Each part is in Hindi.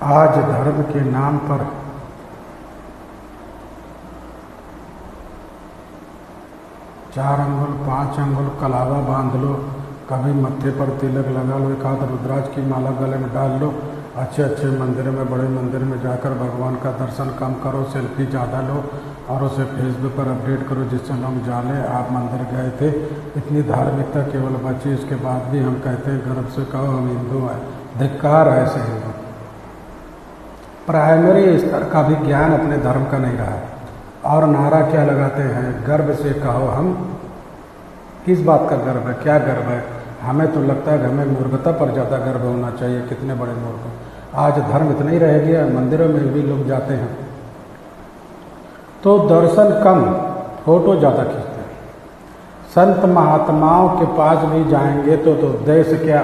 आज धर्म के नाम पर चार अंगुल 5 अंगुल कलावा बांध लो, कभी मत्थे पर तिलक लगा लो, एक हाथ रुद्राक्ष की माला गले में डाल लो, अच्छे अच्छे मंदिर में, बड़े मंदिर में जाकर भगवान का दर्शन कम करो, सेल्फी ज़्यादा लो और उसे फेसबुक पर अपडेट करो जिससे लोग जाने आप मंदिर गए थे। इतनी धार्मिकता केवल बची, इसके बाद भी हम कहते हैं गर्व से कहो हम हिंदू हैं। धिक्कार है ऐसे हिंदू। प्राइमरी स्तर का भी ज्ञान अपने धर्म का नहीं रहा और नारा क्या लगाते हैं, गर्व से कहो हम। किस बात का गर्व है, क्या गर्व है? हमें तो लगता है हमें मूर्खता पर ज़्यादा गर्व होना चाहिए। कितने बड़े मूर्ख। आज धर्म इतना ही रह गया, मंदिरों में भी लोग जाते हैं तो दर्शन कम, फोटो ज़्यादा खींचते हैं। संत महात्माओं के पास भी जाएंगे तो उद्देश्य क्या?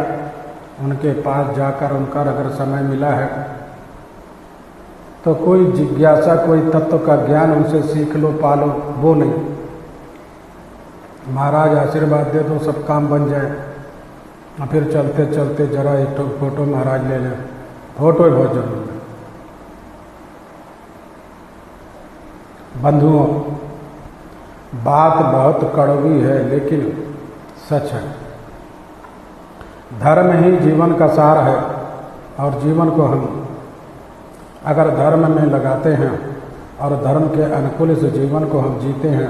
उनके पास जाकर उनका अगर समय मिला है तो कोई जिज्ञासा, कोई तत्व का ज्ञान उनसे सीख लो, पालो, वो नहीं। महाराज आशीर्वाद दे दो सब काम बन जाए और फिर चलते चलते जरा एक तो फोटो महाराज ले लें। फोटो ही बहुत जरूरी है। बंधुओं, बात बहुत कड़वी है लेकिन सच है। धर्म ही जीवन का सार है और जीवन को हम अगर धर्म में लगाते हैं और धर्म के अनुकूल इस जीवन को हम जीते हैं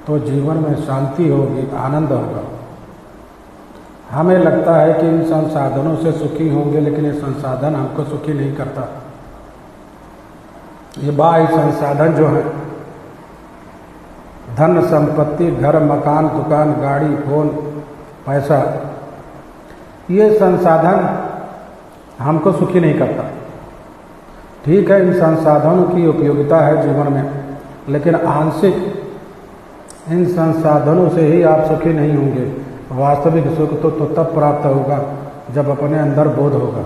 तो जीवन में शांति होगी, आनंद होगा। हमें लगता है कि इन संसाधनों से सुखी होंगे, लेकिन ये संसाधन हमको सुखी नहीं करता। ये बाह्य संसाधन जो है, धन संपत्ति, घर मकान दुकान गाड़ी फोन पैसा, ये संसाधन हमको सुखी नहीं करता। ठीक है, इन संसाधनों की उपयोगिता है जीवन में, लेकिन आंशिक इन संसाधनों से ही आप सुखी नहीं होंगे। वास्तविक सुख तो तब प्राप्त होगा जब अपने अंदर बोध होगा।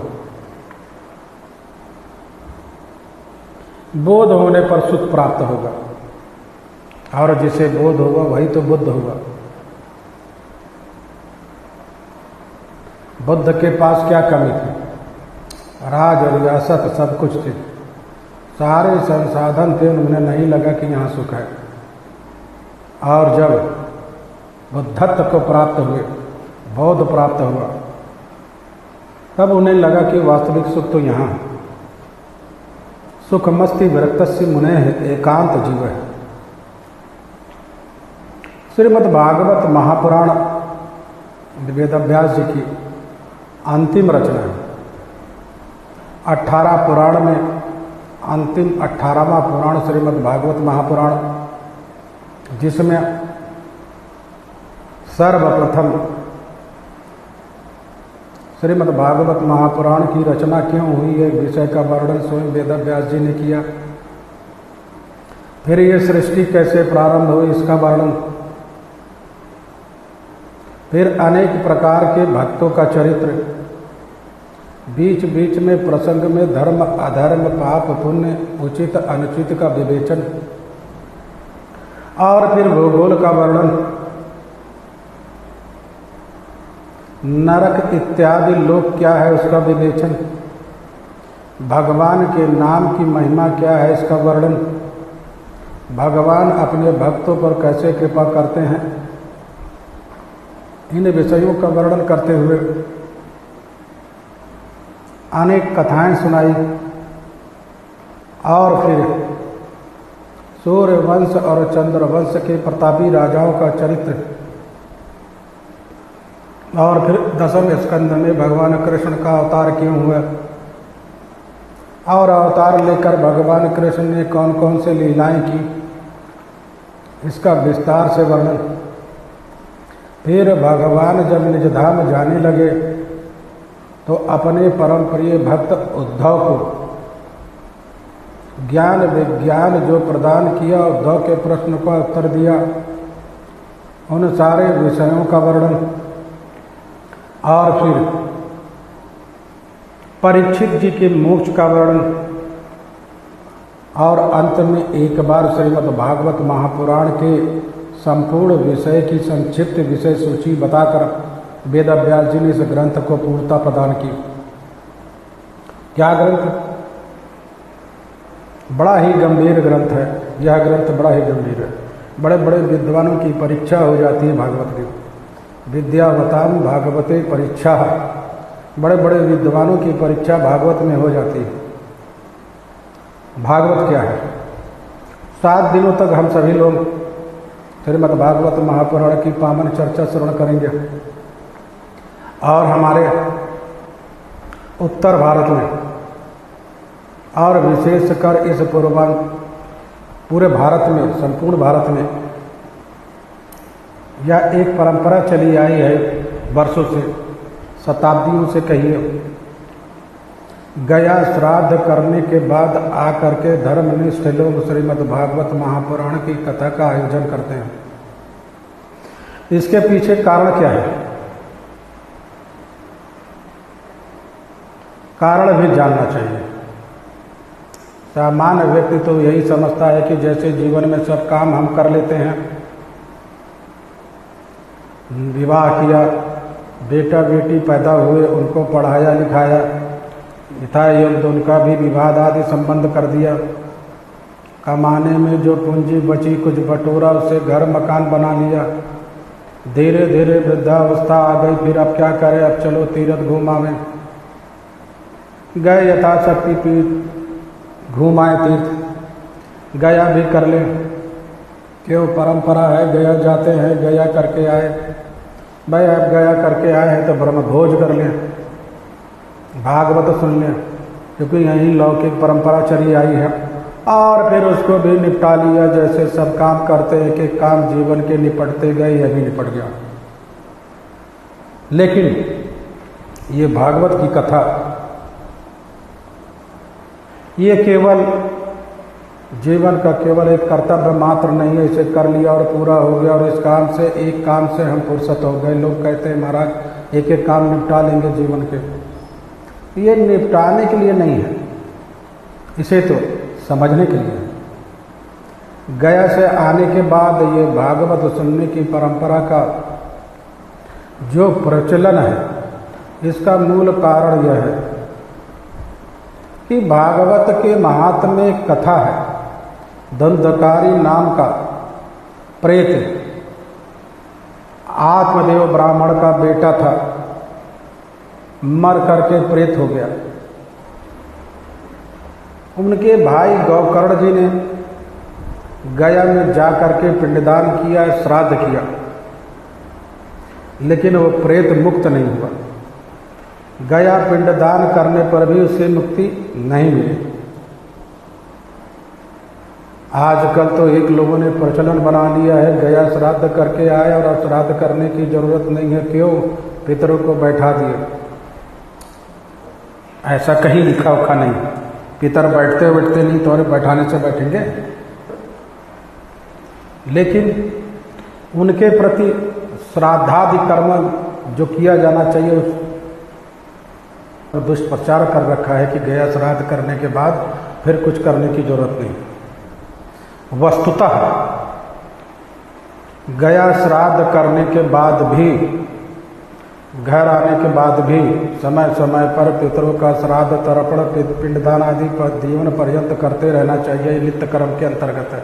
बोध होने पर सुख प्राप्त होगा और जिसे बोध होगा वही तो बुद्ध होगा। बुद्ध के पास क्या कमी थी? राज और रियासत सब कुछ थे, सारे संसाधन थे, उन्हें नहीं लगा कि यहाँ सुख है। और जब बुद्धत्व को प्राप्त हुए, बौद्ध प्राप्त हुआ, तब उन्हें लगा कि वास्तविक सुख तो यहाँ है। सुख मस्ति विरक्तस्य मुनेः एकांत जीव है। श्रीमद् भागवत महापुराण वेदाभ्यास जी की अंतिम रचना है। 18 पुराण में अंतिम 18वां पुराण श्रीमद् भागवत महापुराण, जिसमें सर्वप्रथम श्रीमद् भागवत महापुराण की रचना क्यों हुई है विषय का वर्णन स्वयं वेदव्यास जी ने किया। फिर ये सृष्टि कैसे प्रारंभ हुई इसका वर्णन, फिर अनेक प्रकार के भक्तों का चरित्र, बीच बीच में प्रसंग में धर्म अधर्म पाप पुण्य उचित अनुचित का विवेचन, और फिर भूगोल का वर्णन, नरक इत्यादि लोक क्या है उसका विवेचन, भगवान के नाम की महिमा क्या है इसका वर्णन, भगवान अपने भक्तों पर कैसे कृपा करते हैं, इन विषयों का वर्णन करते हुए अनेक कथाएं सुनाई। और फिर सूर्य वंश और चंद्र वंश के प्रतापी राजाओं का चरित्र, और फिर 10वें स्कंद में भगवान कृष्ण का अवतार क्यों हुआ और अवतार लेकर भगवान कृष्ण ने कौन कौन से लीलाएं की, इसका विस्तार से वर्णन। फिर भगवान जब निज धाम जाने लगे तो अपने परम प्रिय भक्त उद्धव को ज्ञान विज्ञान जो प्रदान किया, उद्धव के प्रश्न का उत्तर दिया, उन सारे विषयों का वर्णन। और फिर परीक्षित जी के मोक्ष का वर्णन, और अंत में एक बार श्रीमद् भागवत महापुराण के संपूर्ण विषय की संक्षिप्त विषय सूची बताकर वेदव्यास जी ने इस ग्रंथ को पूर्णता प्रदान की। क्या ग्रंथ? बड़ा ही गंभीर ग्रंथ है यह ग्रंथ, बड़ा ही गंभीर है। बड़े बड़े विद्वानों की परीक्षा हो जाती है भागवत की। विद्यावताम भागवते परीक्षा, बड़े बड़े विद्वानों की परीक्षा भागवत में हो जाती है। भागवत क्या है? 7 दिनों तक हम सभी लोग श्रीमद् भागवत महापुराण की पावन चर्चा श्रवण करेंगे। और हमारे उत्तर भारत में और विशेषकर इस पूरे भारत में, संपूर्ण भारत में यह एक परंपरा चली आई है वर्षों से, शताब्दियों से कहिए। गया श्राद्ध करने के बाद आकर के धर्मनिष्ठ लोग श्रीमद् भागवत महापुराण की कथा का आयोजन करते हैं। इसके पीछे कारण क्या है? कारण भी जानना चाहिए। सामान्य व्यक्ति तो यही समझता है कि जैसे जीवन में सब काम हम कर लेते हैं, विवाह किया, बेटा बेटी पैदा हुए, उनको पढ़ाया लिखाया, यथायोग्य उनका भी विवाह आदि संबंध कर दिया, कमाने में जो पूंजी बची कुछ बटोरा, उससे घर मकान बना लिया, धीरे धीरे वृद्धावस्था आ गई, फिर अब क्या करें, अब चलो तीर्थ घूमावें, गए यथाशक्ति पीठ घूमाए तीर्थ, गया भी कर लें, क्यों परंपरा है, गया जाते हैं, गया करके आए, भाई अब गया करके आए हैं तो ब्रह्म भोज कर लें, भागवत सुन लें, क्योंकि यही लौकिक परंपरा चली आई है। और फिर उसको भी निपटा लिया, जैसे सब काम करते हैं कि काम जीवन के निपटते गए, यह भी निपट गया। लेकिन ये भागवत की कथा, ये केवल जीवन का केवल एक कर्तव्य मात्र नहीं है, इसे कर लिया और पूरा हो गया और इस काम से, एक काम से हम फुर्सत हो गए। लोग कहते हैं महाराज एक एक काम निपटा लेंगे जीवन के, ये निपटाने के लिए नहीं है, इसे तो समझने के लिए है। गया से आने के बाद ये भागवत सुनने की परंपरा का जो प्रचलन है, इसका मूल कारण यह है कि भागवत के महात्म्य में एक कथा है। दंधकारी नाम का प्रेत आत्मदेव ब्राह्मण का बेटा था, मर करके प्रेत हो गया। उनके भाई गौकर्ण जी ने गया में जा करके पिंडदान किया, श्राद्ध किया, लेकिन वो प्रेत मुक्त नहीं हुआ। गया पिंडदान करने पर भी उसे मुक्ति नहीं मिली। आजकल तो एक लोगों ने प्रचलन बना लिया है, गया श्राद्ध करके आए और अब श्राद्ध करने की जरूरत नहीं है, क्यों, पितरों को बैठा दिए। ऐसा कहीं लिखा उखा नहीं, पितर बैठते बैठते नहीं, तो बैठाने से बैठेंगे। लेकिन उनके प्रति श्राद्धादि कर्म जो किया जाना चाहिए उस दुष्प्रचार कर रखा है कि गया श्राद्ध करने के बाद फिर कुछ करने की जरूरत नहीं। वस्तुतः गया श्राद्ध करने के बाद भी, घर आने के बाद भी समय समय पर पितरों का श्राद्ध, तर्पण, पिंडदान आदि पर जीवन पर्यंत करते रहना चाहिए। नित्य कर्म के अंतर्गत है,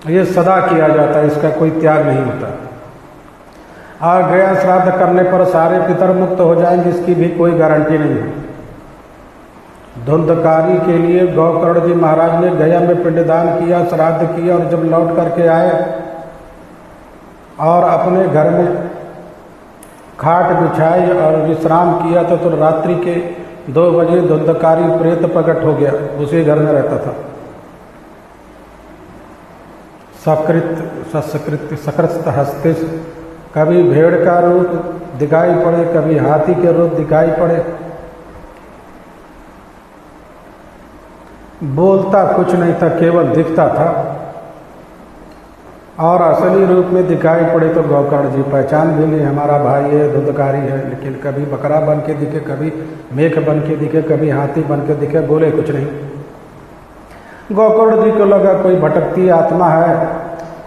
ये सदा किया जाता है, इसका कोई त्याग नहीं होता। और गया श्राद्ध करने पर सारे पितर मुक्त हो जाएंगे, इसकी भी कोई गारंटी नहीं है। धुंधकारी के लिए गौकर्ण जी महाराज ने गया में पिंडदान किया, श्राद्ध किया, और जब लौट करके आए और अपने घर में खाट बिछाई और विश्राम किया तो रात्रि के 2 बजे धुंधकारी प्रेत प्रकट हो गया, उसी घर में रहता था। सकृत हस्ते, कभी भेड़ का रूप दिखाई पड़े, कभी हाथी के रूप दिखाई पड़े, बोलता कुछ नहीं था, केवल दिखता था। और असली रूप में दिखाई पड़े तो गौकर्ण जी पहचान भी ली, हमारा भाई है, धुंधकारी है। लेकिन कभी बकरा बन के दिखे, कभी मेघ बन के दिखे, कभी हाथी बन के दिखे, बोले कुछ नहीं। गौकर्ण जी को लगा कोई भटकती आत्मा है,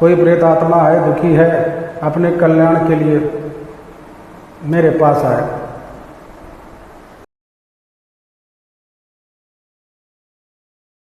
कोई प्रेत आत्मा है, दुखी है, अपने कल्याण के लिए मेरे पास आए।